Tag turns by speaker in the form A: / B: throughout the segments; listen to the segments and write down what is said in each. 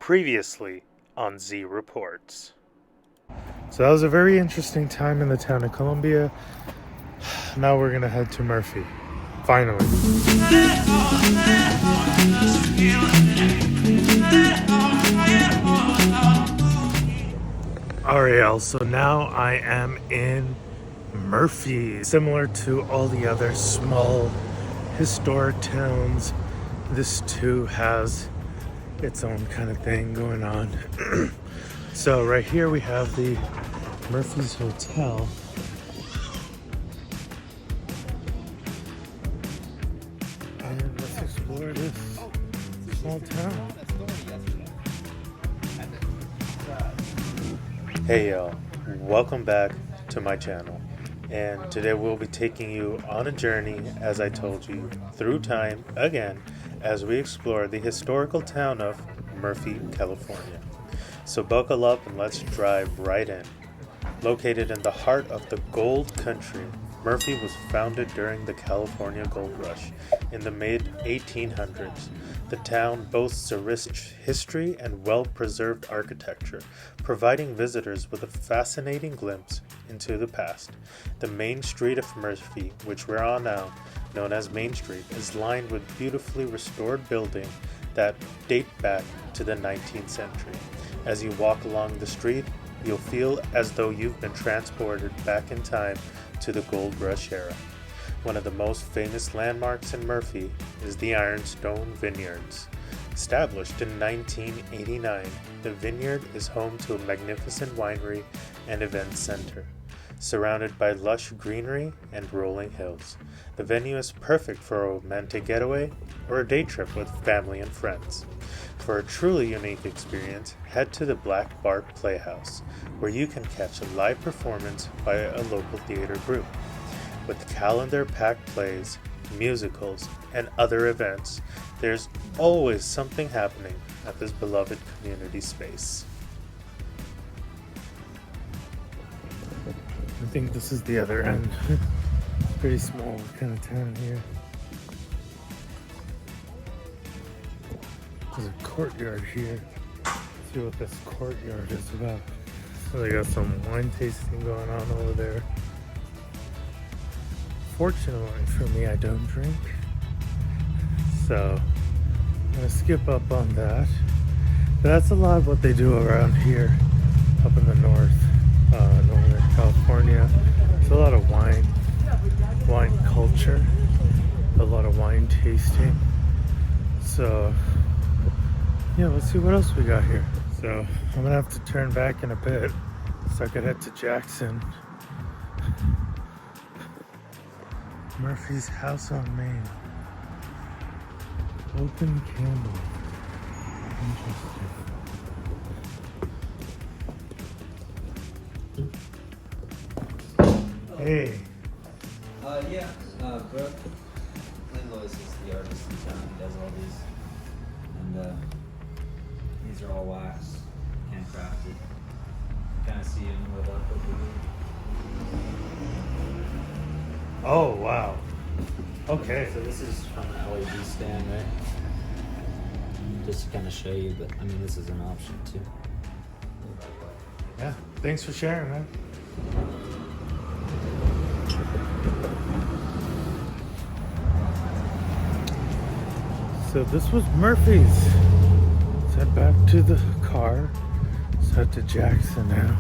A: Previously on Z Reports.
B: So that was a very interesting time in the town of Columbia. Now we're gonna head to Murphy. Finally. Alright, so now I am in Murphy. Similar to all the other small historic towns, this too has its own kind of thing going on. So right here we have the Murphy's Hotel. And let's explore this small town.
A: Hey y'all, welcome back to my channel. And today we'll be taking you on a journey, as I told you, through time again as we explore the historical town of Murphy, California. So buckle up and let's drive right in. Located in the heart of the gold country, Murphy was founded during the California Gold Rush in the mid-1800s. The town boasts a rich history and well-preserved architecture, providing visitors with a fascinating glimpse into the past. The main street of Murphy, which we're on now, known as Main Street, is lined with beautifully restored buildings that date back to the 19th century. As you walk along the street, you'll feel as though you've been transported back in time to the Gold Rush era. One of the most famous landmarks in Murphy is the Ironstone Vineyards. Established in 1989, the vineyard is home to a magnificent winery and event center. Surrounded by lush greenery and rolling hills, the venue is perfect for a romantic getaway or a day trip with family and friends. For a truly unique experience, head to the Black Bart Playhouse, where you can catch a live performance by a local theater group. With calendar-packed plays, musicals, and other events, there's always something happening at this beloved community space.
B: I think this is the other end. Pretty small kind of town here. There's a courtyard here. Let's see what this courtyard is about. So they got some wine tasting going on over there. Fortunately for me, I don't drink. So I'm gonna skip up on that. But that's a lot of what they do around here, up in the northern California. There's a lot of wine culture, a lot of wine tasting. So yeah, let's see what else we got here. So I'm gonna have to turn back in a bit so I could head to Jackson. Murphy's House on Main. Open candle. Interesting. Hey.
C: Brooke Lindlois is the artist in town. He does all these. And these are all wax, handcrafted. Kind of see him lit up over here.
B: Oh, wow. Okay.
C: So this is from an LED stand, right? Just to kind of show you, but I mean, this is an option too.
B: Yeah. Thanks for sharing, man. So this was Murphy's. Let's head back to the car. Let's head to Jackson now.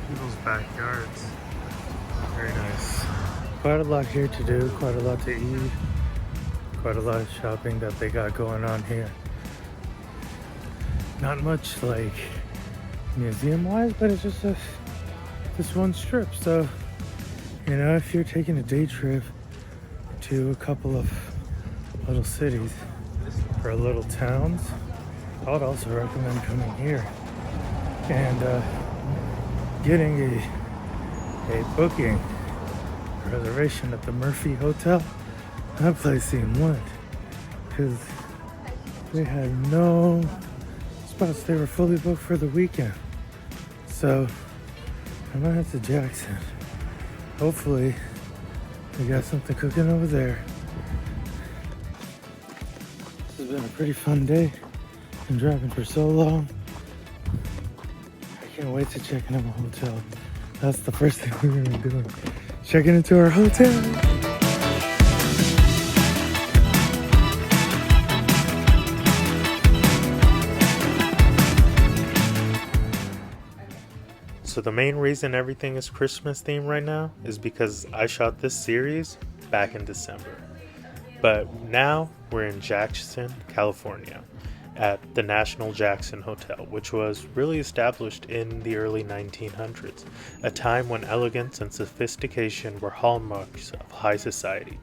B: People's backyards. Very nice. Quite a lot here to do, quite a lot to eat, quite a lot of shopping that they got going on here. Not much like museum wise, but it's just this one strip. So, you know, if you're taking a day trip to a couple of little cities or little towns, I would also recommend coming here and getting a booking reservation at the Murphy Hotel. That place seemed lit because they had no spots. They were fully booked for the weekend. So I might head to Jackson. Hopefully We got something cooking over there. This has been a pretty fun day. Been driving for so long. I can't wait to check into my hotel. That's the first thing we're gonna be doing. Checking into our hotel.
A: So the main reason everything is Christmas themed right now is because I shot this series back in December. But now we're in Jackson, California, at the National Jackson Hotel, which was really established in the early 1900s, a time when elegance and sophistication were hallmarks of high society.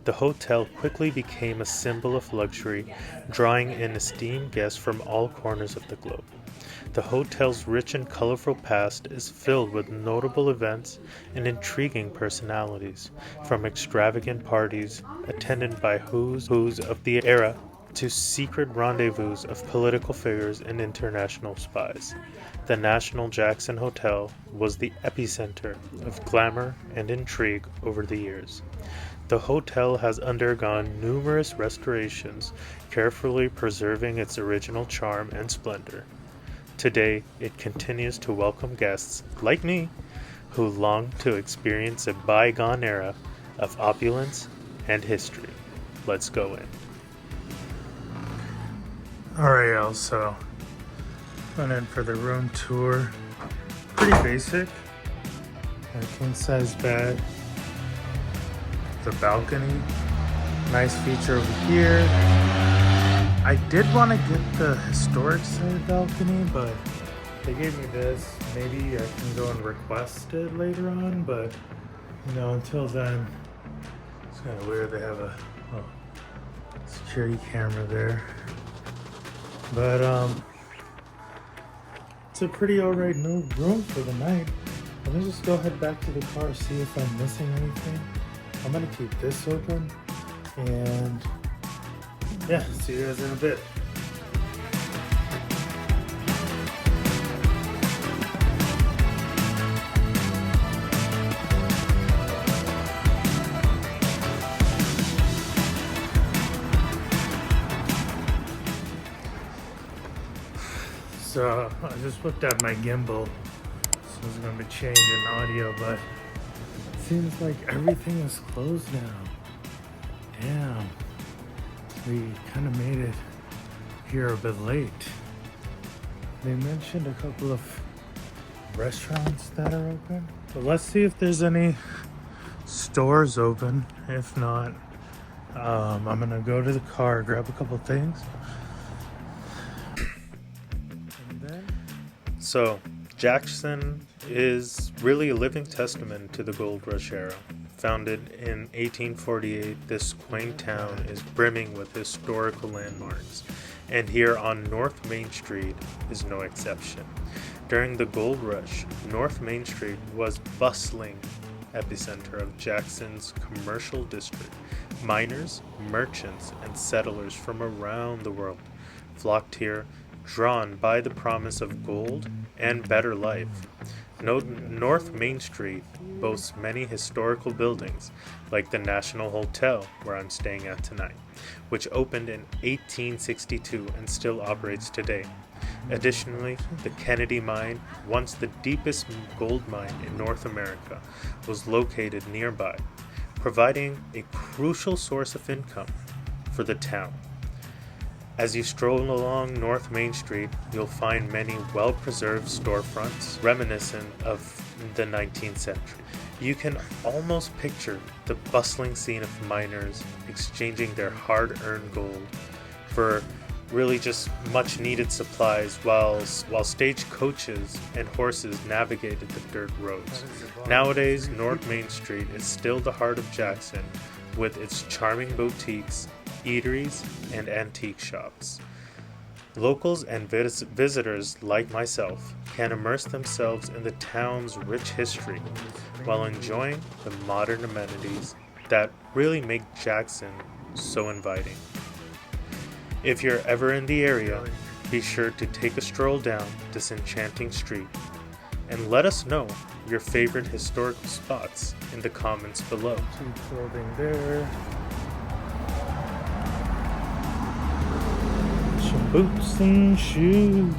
A: The hotel quickly became a symbol of luxury, drawing in esteemed guests from all corners of the globe. The hotel's rich and colorful past is filled with notable events and intriguing personalities, from extravagant parties attended by who's of the era to secret rendezvous of political figures and international spies. The National Jackson Hotel was the epicenter of glamour and intrigue over the years. The hotel has undergone numerous restorations, carefully preserving its original charm and splendor. Today, it continues to welcome guests like me who long to experience a bygone era of opulence and history. Let's go in.
B: Alright, y'all, so went in for the room tour. Pretty basic. A king size bed. The balcony. Nice feature over here. I did want to get the historic side balcony, but they gave me this. Maybe I can go and request it later on, but until then, it's kind of weird. They have a security camera there. But it's a pretty alright new room for the night. Let me just go head back to the car, see if I'm missing anything. I'm gonna keep this open, and yeah, see you guys in a bit. So I just looked at my gimbal, so it's gonna be changing audio, but it seems like everything is closed now. Damn. We kind of made it here a bit late. They mentioned a couple of restaurants that are open, but let's see if there's any stores open. If not, I'm gonna go to the car, grab a couple things, and then.
A: So, Jackson is really a living testament to the Gold Rush era. Founded in 1848, this quaint town is brimming with historical landmarks, and here on North Main Street is no exception. During the Gold Rush, North Main Street was bustling epicenter of Jackson's commercial district. Miners, merchants, and settlers from around the world flocked here, drawn by the promise of gold and better life. North Main Street boasts many historical buildings, like the National Hotel, where I'm staying at tonight, which opened in 1862 and still operates today. Additionally, the Kennedy Mine, once the deepest gold mine in North America, was located nearby, providing a crucial source of income for the town. As you stroll along North Main Street, you'll find many well-preserved storefronts reminiscent of the 19th century. You can almost picture the bustling scene of miners exchanging their hard-earned gold for really just much-needed supplies while stagecoaches and horses navigated the dirt roads. Nowadays, North Main Street is still the heart of Jackson, with its charming boutiques, eateries, and antique shops. Locals and visitors like myself can immerse themselves in the town's rich history while enjoying the modern amenities that really make Jackson so inviting. If you're ever in the area, be sure to take a stroll down this enchanting street and let us know your favorite historical spots in the comments below.
B: Cheap clothing there. Some boots and shoes.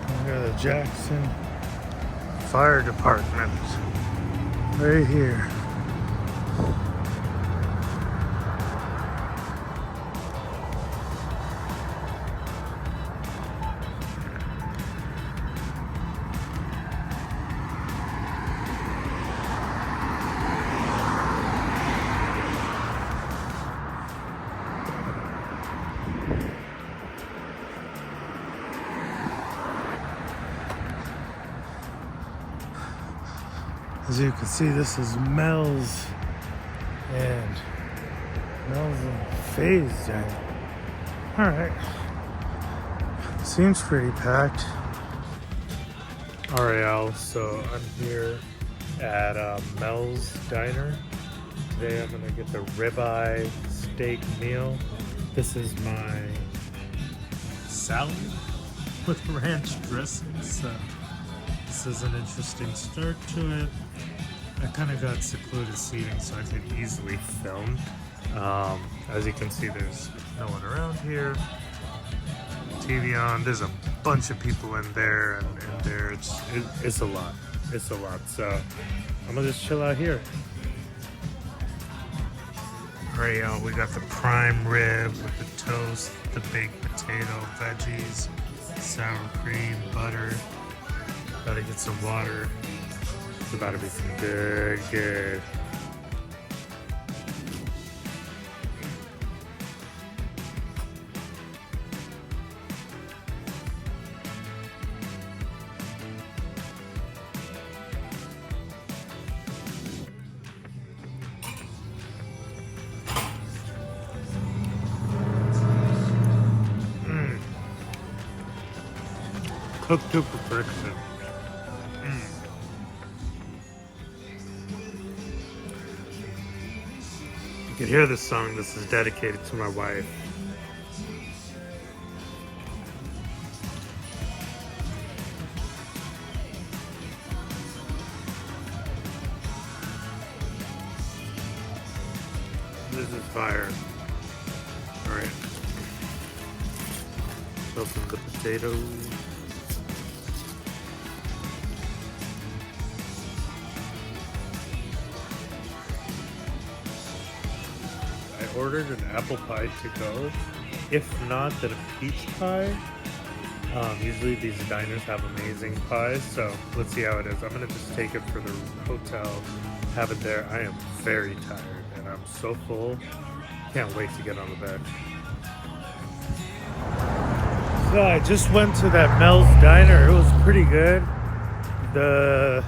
B: We got the Jackson Fire Department right here. As you can see, this is Mel's and Phase Day. Alright. Seems pretty packed. Alright, Al, so I'm here at Mel's Diner. Today I'm gonna get the ribeye steak meal. This is my salad with ranch dressing, so this is an interesting start to it. I kind of got secluded seating so I could easily film. As you can see, there's no one around here. TV on. There's a bunch of people in there and there. It's a lot. It's a lot. So I'm gonna just chill out here. Alright, y'all. We got the prime rib with the toast, the baked potato, veggies, sour cream, butter. Gotta get some water. It's about to be some good. Cooked to perfection. You can hear this song. This is dedicated to my wife. This is fire. Alright. Open the potatoes. I ordered an apple pie to go. If not, then a peach pie. Usually these diners have amazing pies, so let's see how it is. I'm gonna just take it for the hotel, have it there. I am very tired and I'm so full. Can't wait to get on the bed. So I just went to that Mel's Diner. It was pretty good. The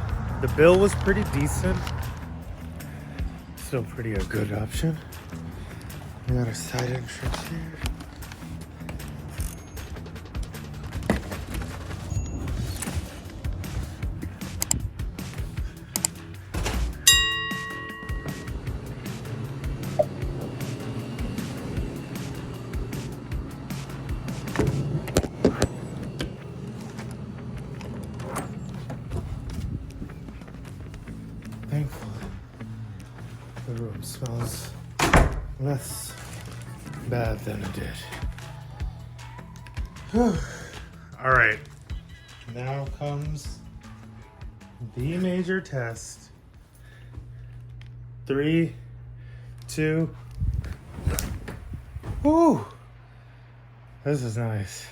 B: bill was pretty decent. Still pretty a good option. We got a side entrance here. Thankfully, the room smells less bad than it did. Whew. All right, now comes the major test. 3, 2. Woo! This is nice.